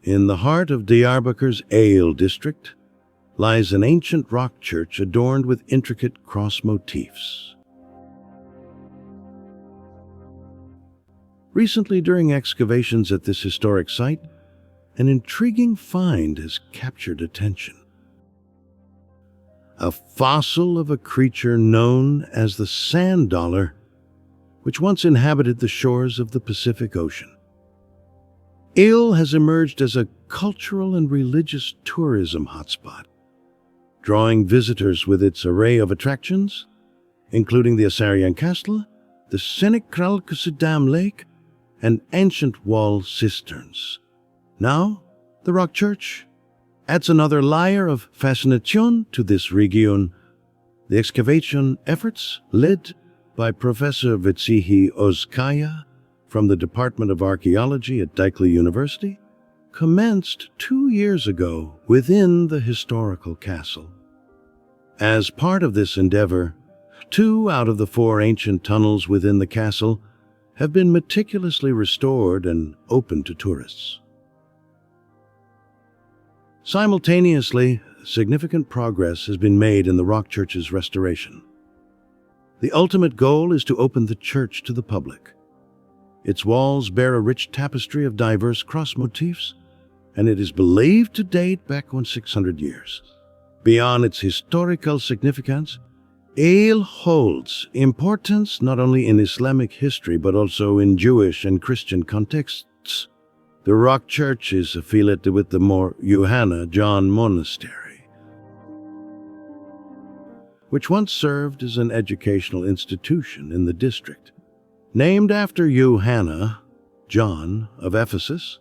In the heart of Diyarbakir's Ale district lies an ancient rock church adorned with intricate cross motifs. Recently, during excavations at this historic site, an intriguing find has captured attention. A fossil of a creature known as the sand dollar, which once inhabited the shores of the Pacific Ocean. Ale has emerged as a cultural and religious tourism hotspot, drawing visitors with its array of attractions, including the Assyrian castle, the scenic Kralkusidam Lake, and ancient wall cisterns. Now, the rock church adds another layer of fascination to this region. The excavation efforts, led by Professor Vitsihi Ozkaya from the Department of Archaeology at Dikli University, commenced 2 years ago within the historical castle. As part of this endeavor, 2 out of the 4 ancient tunnels within the castle have been meticulously restored and open to tourists. Simultaneously, significant progress has been made in the rock church's restoration. The ultimate goal is to open the church to the public. Its walls bear a rich tapestry of diverse cross motifs, and it is believed to date back 600 years. Beyond its historical significance, Ale holds importance not only in Islamic history but also in Jewish and Christian contexts. The rock church is affiliated with the Mor Yuhanna John Monastery, which once served as an educational institution in the district. Named after Yuhanna, John of Ephesus,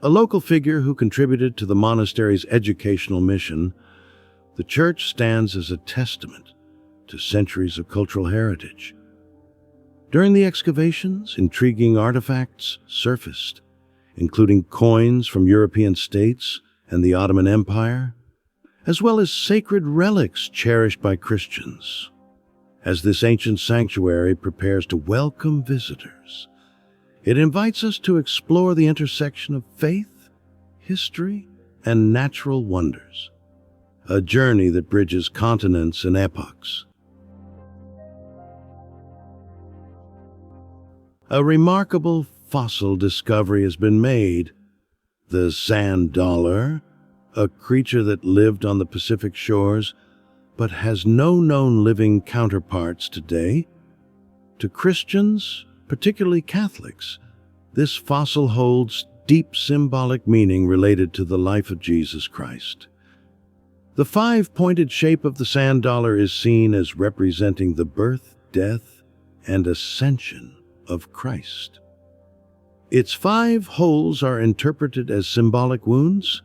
a local figure who contributed to the monastery's educational mission, the church stands as a testament to centuries of cultural heritage. During the excavations, intriguing artifacts surfaced, including coins from European states and the Ottoman Empire, as well as sacred relics cherished by Christians. As this ancient sanctuary prepares to welcome visitors, it invites us to explore the intersection of faith, history, and natural wonders, a journey that bridges continents and epochs. A remarkable fossil discovery has been made. The sand dollar, a creature that lived on the Pacific shores but has no known living counterparts today. To Christians, particularly Catholics, this fossil holds deep symbolic meaning related to the life of Jesus Christ. The 5-pointed shape of the sand dollar is seen as representing the birth, death, and ascension of Christ. Its 5 holes are interpreted as symbolic wounds,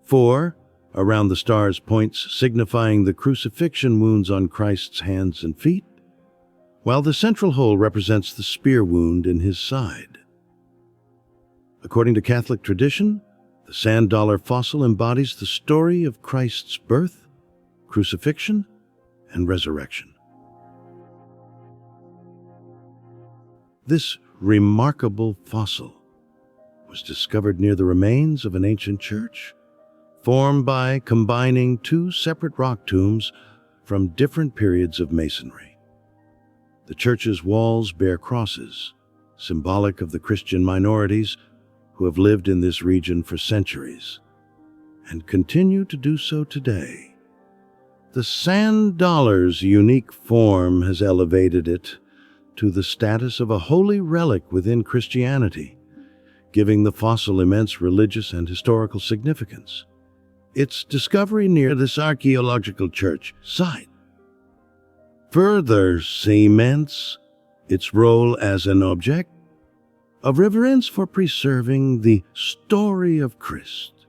4 around the star's points signifying the crucifixion wounds on Christ's hands and feet, while the central hole represents the spear wound in his side. According to Catholic tradition, the sand dollar fossil embodies the story of Christ's birth, crucifixion, and resurrection. This remarkable fossil was discovered near the remains of an ancient church, formed by combining 2 separate rock tombs from different periods of masonry. The church's walls bear crosses, symbolic of the Christian minorities who have lived in this region for centuries and continue to do so today. The sand dollar's unique form has elevated it to the status of a holy relic within Christianity, giving the fossil immense religious and historical significance. Its discovery near this archaeological church site further cements its role as an object of reverence for preserving the story of Christ.